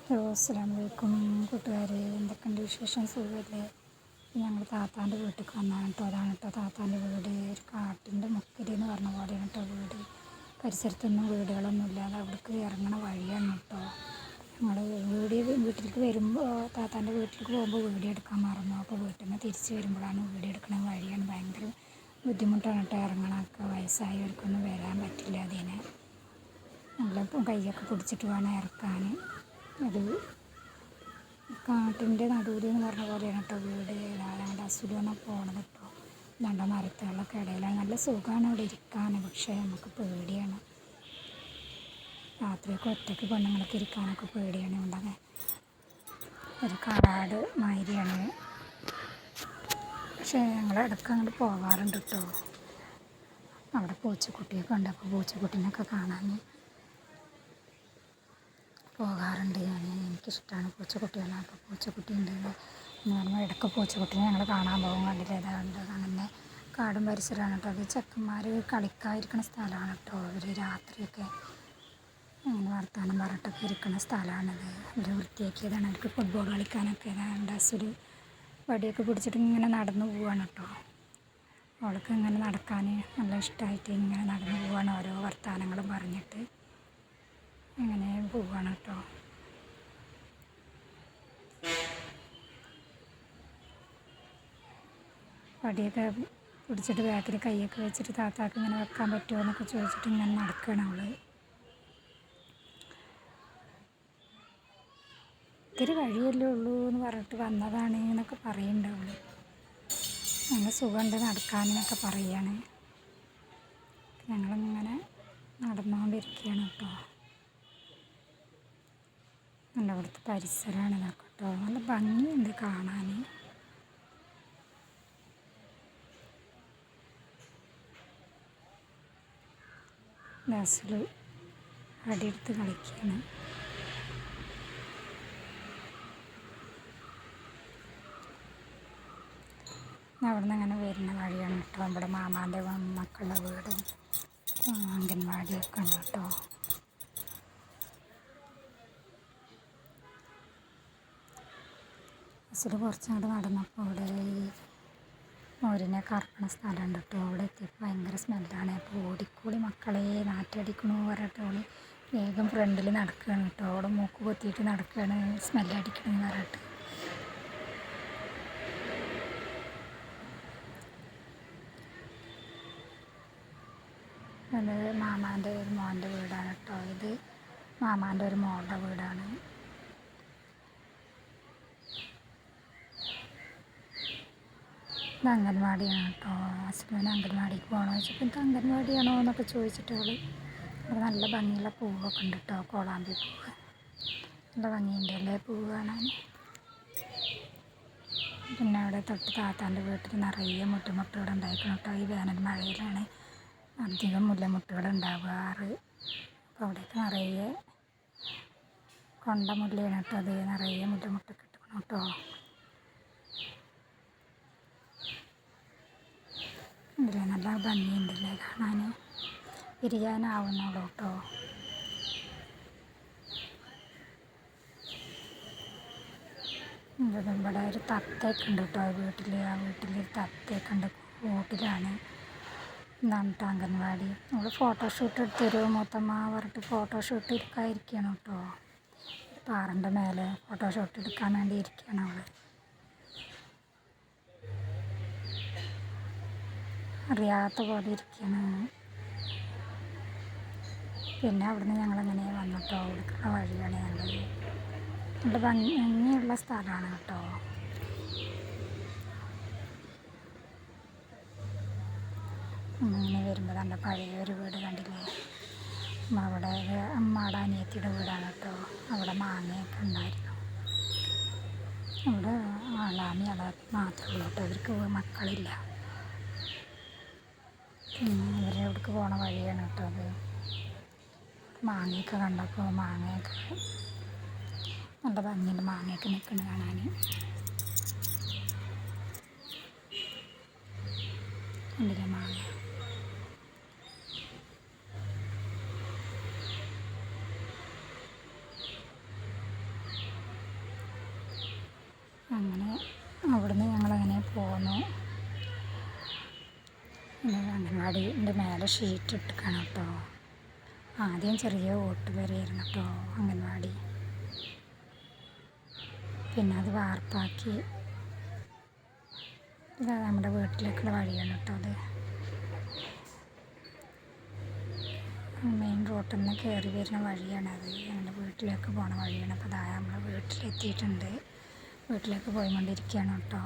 Hello അസ്സലാമു അലൈക്കും കൂട്ടുകാരെ, എന്തൊക്കെയുണ്ട് വിശേഷം? സുഖമല്ലേ? ഞങ്ങൾ താത്താൻ്റെ വീട്ടിൽ വന്നതാണ് കേട്ടോ. അതാണ് കേട്ടോ താത്താൻ്റെ വീട്. ഒരു കാട്ടിൻ്റെ മുക്കിൽ എന്ന് പറഞ്ഞ പോലെയാണ് കേട്ടോ വീട്. പരിസരത്തൊന്നും വീടുകളൊന്നും ഇല്ലാതെ അവിടേക്ക് ഇറങ്ങണ വഴിയാണ് കേട്ടോ. ഞങ്ങൾ വീട്ടിലേക്ക് വരുമ്പോൾ താത്താൻ്റെ വീട്ടിലേക്ക് പോകുമ്പോൾ വീഡിയോ എടുക്കാൻ മറന്നു. അപ്പോൾ വീട്ടിൽ നിന്ന് തിരിച്ച് വരുമ്പോഴാണ് വീഡിയോ എടുക്കുന്ന വഴിയാണ്. ഭയങ്കര ബുദ്ധിമുട്ടാണ് കേട്ടോ ഇറങ്ങണമൊക്കെ. വയസ്സായവർക്കൊന്നും വരാൻ പറ്റില്ല. അതിനെ നല്ല കൈയൊക്കെ പിടിച്ചിട്ട് വേണം ഇറക്കാൻ. അത് കാട്ടിൻ്റെ നടുവിൽ എന്ന് പറഞ്ഞ പോലെയാണ് കേട്ടോ വീട്. ഞങ്ങളുടെ അസുഖമാണ് പോണത് കേട്ടോ. നല്ല മരത്തുകളൊക്കെ ഇടയിലാണ്. നല്ല സുഖമാണ് അവിടെ ഇരിക്കാൻ. പക്ഷേ നമുക്ക് പേടിയാണ്. രാത്രിയൊക്കെ ഒറ്റയ്ക്ക് പെണ്ണുങ്ങൾക്ക് ഇരിക്കാനൊക്കെ പേടിയാണ്. ഇവിടെ ഒരു കാട് മാതിരിയാണ്. പക്ഷേ ഞങ്ങൾ ഇടയ്ക്ക് അങ്ങോട്ട് പോകാറുണ്ട് കേട്ടോ. അവിടെ പൂച്ചക്കുട്ടിയൊക്കെ ഉണ്ട്. അപ്പോൾ പൂച്ചക്കുട്ടീനൊക്കെ കാണാൻ പോകാറുണ്ട് ഞാൻ. എനിക്കിഷ്ടമാണ് പൂച്ചക്കുട്ടികളെ. അപ്പോൾ പൂച്ചക്കുട്ടി ഉണ്ട് എന്ന് പറയുമ്പോൾ ഇടയ്ക്ക് പൂച്ചക്കുട്ടീനെ ഞങ്ങൾ കാണാൻ പോകും. കണ്ടില്ല ഏതാണ്ട് അങ്ങനെ കാടും പരിസരമാണ് കേട്ടോ. അത് ചെക്കന്മാർ കളിക്കാതിരിക്കുന്ന സ്ഥലമാണ് കേട്ടോ. അവർ രാത്രിയൊക്കെ അങ്ങനെ വർത്താനം പറഞ്ഞിട്ടൊക്കെ ഇരിക്കുന്ന സ്ഥലമാണത്. അവർ വൃത്തിയാക്കിയതാണ്. അവർക്ക് ഫുട്ബോൾ കളിക്കാനൊക്കെ ഏതാണ്ട് ഒരു വടിയൊക്കെ പിടിച്ചിട്ട് ഇങ്ങനെ നടന്നു പോവാണ് കേട്ടോ. അവൾക്ക് ഇങ്ങനെ നടക്കാൻ നല്ല ഇഷ്ടമായിട്ട് ഇങ്ങനെ നടന്നു പോവാണ്. ഓരോ വർത്തമാനങ്ങളും പറഞ്ഞിട്ട് അങ്ങനെ പോവാണ് കേട്ടോ. വടിയൊക്കെ പിടിച്ചിട്ട് ബാക്കിൽ കൈയൊക്കെ വെച്ചിട്ട് താത്താക്ക് ഇങ്ങനെ വെക്കാൻ പറ്റുമോ എന്നൊക്കെ ചോദിച്ചിട്ട് ഇങ്ങനെ നടക്കുകയാണ് അവൾ. ഇത്തിരി വഴിയല്ലേ ഉള്ളൂ എന്ന് പറഞ്ഞിട്ട് വന്നതാണ് എന്നൊക്കെ പറയുന്നുണ്ട് അവൾ. നല്ല സുഖമുണ്ട് നടക്കാനെന്നൊക്കെ പറയുകയാണ്. ഞങ്ങളിങ്ങനെ നടന്നുകൊണ്ടിരിക്കുകയാണ് കേട്ടോ. നല്ല അവിടുത്തെ പരിസരമാണ് ഇതൊക്കെ കേട്ടോ. നല്ല ഭംഗിയുണ്ട് കാണാൻ. ഗ്ലാസ്സിൽ അടിയെടുത്ത് കളിക്കുകയാണ്. അവിടെ നിന്ന് അങ്ങനെ വരുന്ന വഴിയാണ് കേട്ടോ. നമ്മുടെ മാമാൻ്റെ മക്കളുടെ വീടും അംഗൻവാടിയൊക്കെ ഉണ്ട് കേട്ടോ. ബസ്സിൽ കുറച്ചങ്ങോട്ട് നടന്നപ്പോൾ അവിടെ ഈ മോരിനെ കറക്കണ സ്ഥലമുണ്ട് കേട്ടോ. അവിടെ എത്തിയപ്പോൾ ഭയങ്കര സ്മെല്ലാണ്. അപ്പോൾ ഓടിക്കൂടി മക്കളെ നാറ്റടിക്കണു പറഞ്ഞിട്ട് അവൾ വേഗം ഫ്രണ്ടിൽ നടക്കുകയാണ് കേട്ടോ. അവിടെ മൂക്ക് പൊത്തിയിട്ട് നടക്കുകയാണ് സ്മെല്ലടിക്കണമെന്ന് പറഞ്ഞിട്ട്. അത് മാമാൻ്റെ ഒരു മോൻ്റെ വീടാണ് കേട്ടോ. ഇത് മാമാൻ്റെ ഒരു മോളുടെ വീടാണ്. ഇത് അംഗൻവാടിയാണ് കേട്ടോ. ഹസ്ബൻഡ് അംഗൻവാടിക്ക് പോകണമെന്ന് വെച്ചപ്പോൾ ഇത് അംഗൻവാടിയാണോ എന്നൊക്കെ ചോദിച്ചിട്ട് അവൾ അവിടെ നല്ല ഭംഗിയുള്ള പൂവൊക്കെ ഉണ്ട് കേട്ടോ. കോളാമ്പി പൂവ് നല്ല ഭംഗിയുണ്ട് അല്ലേ പൂവ് കാണാൻ. പിന്നെ അവിടെ തൊട്ട് താത്താൻ്റെ വീട്ടിൽ നിറയെ മുട്ടുമുട്ടുകൾ ഉണ്ടായിരിക്കണം കേട്ടോ. ഈ വേനൽ മഴയിലാണ് അധികം മുല്ലമുട്ടുകൾ ഉണ്ടാവാറ്. അപ്പോൾ അവിടേക്ക് നിറയെ കൊണ്ട മുല്ലയാണ് കേട്ടോ. അത് നിറയെ മുല്ലമുട്ടൊക്കെ ഇട്ടിക്കണം കേട്ടോ. ഉണ്ടല്ലേ നല്ല ഭംഗിയുണ്ടല്ലേ കാണാൻ. വിരിയാനാവുന്നുള്ളൂ കേട്ടോ. ഇവിടെ ഒരു തത്തയൊക്കെ ഉണ്ട് കേട്ടോ വീട്ടിൽ. ആ വീട്ടിലൊരു തത്തയൊക്കെ ഉണ്ട്. കൂട്ടിലാണ്. എന്താണ് കേട്ടോ അംഗൻവാടി. നമ്മൾ ഫോട്ടോഷൂട്ട് എടുത്തൊരു മൂത്തമ്മ പറഞ്ഞിട്ട് ഫോട്ടോഷൂട്ട് എടുക്കാതിരിക്കുകയാണ് കേട്ടോ. പാറൻ്റെ മേലെ ഫോട്ടോഷൂട്ട് എടുക്കാൻ വേണ്ടി ഇരിക്കുകയാണ് അവൾ. അറിയാത്ത പോലെ ഇരിക്കുകയാണ്. പിന്നെ അവിടുന്ന് ഞങ്ങളങ്ങനെ വന്നിട്ടോ. അവിടേക്കുള്ള വഴിയാണ് ഞങ്ങൾ. നല്ല ഭംഗിയുള്ള സ്ഥലമാണ് കേട്ടോ. അങ്ങനെ വരുമ്പോൾ നല്ല പഴയൊരു വീട് കണ്ടില്ലേ. അവിടെ അമ്മയുടെ അനിയത്തിയുടെ വീടാണ് കേട്ടോ. അവിടെ മാങ്ങയൊക്കെ ഉണ്ടായിരുന്നു. അവിടെ ആളാമി അളാപ്പി മാത്രമേ ഉള്ളൂ കേട്ടോ. അവർക്ക് മക്കളില്ല. അവരെ അവിടേക്ക് പോണ വഴിയാണ് കേട്ടോ അത്. മാങ്ങയൊക്കെ കണ്ടപ്പോൾ മാങ്ങയൊക്കെ നല്ല ഭംഗിയുണ്ട്. മാങ്ങയൊക്കെ നിൽക്കുന്നത് കാണാൻ. കണ്ടില്ലേ മാങ്ങ. അംഗൻവാടിൻ്റെ മേലെ ഷീറ്റ് ഇട്ടിക്കണം കേട്ടോ. ആദ്യം ചെറിയ ഓട്ടുപെരയായിരുന്നു കേട്ടോ അംഗൻവാടി. പിന്നെ അത് വാർപ്പാക്കി. ഇത് നമ്മുടെ വീട്ടിലേക്കുള്ള വഴിയാണ് കേട്ടോ. അത് മെയിൻ റോട്ടിൽ നിന്ന് കയറി വരുന്ന വഴിയാണത്. നമ്മുടെ വീട്ടിലേക്ക് പോണ വഴിയാണ്. അപ്പോൾ അതായത് നമ്മൾ വീട്ടിലെത്തിയിട്ടുണ്ട്. വീട്ടിലേക്ക് പോയിക്കൊണ്ടിരിക്കുകയാണ് കേട്ടോ.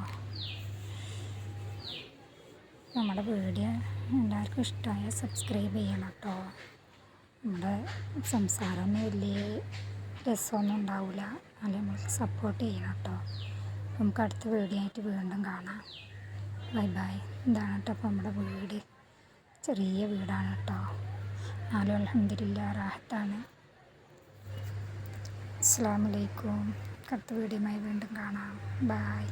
നമ്മുടെ വീഡിയോ എല്ലാവർക്കും ഇഷ്ടമായ സബ്സ്ക്രൈബ് ചെയ്യണം കേട്ടോ. നമ്മുടെ സംസാരമൊന്നും വലിയ രസമൊന്നും ഉണ്ടാവില്ല, അല്ലെങ്കിൽ നമ്മൾക്ക് സപ്പോർട്ട് ചെയ്യണം കേട്ടോ. നമുക്ക് അടുത്ത വീഡിയോ ആയിട്ട് വീണ്ടും കാണാം. Bye bye. ഇതാണ് കേട്ടോ അപ്പോൾ നമ്മുടെ വീട്. ചെറിയ വീടാണ് കേട്ടോ. എന്നാലും അൽഹംദുലില്ലാഹ് റാഹത്താണ്. അസ്സലാമു അലൈക്കും. അടുത്ത വീഡിയോയുമായി വീണ്ടും കാണാം. ബൈ.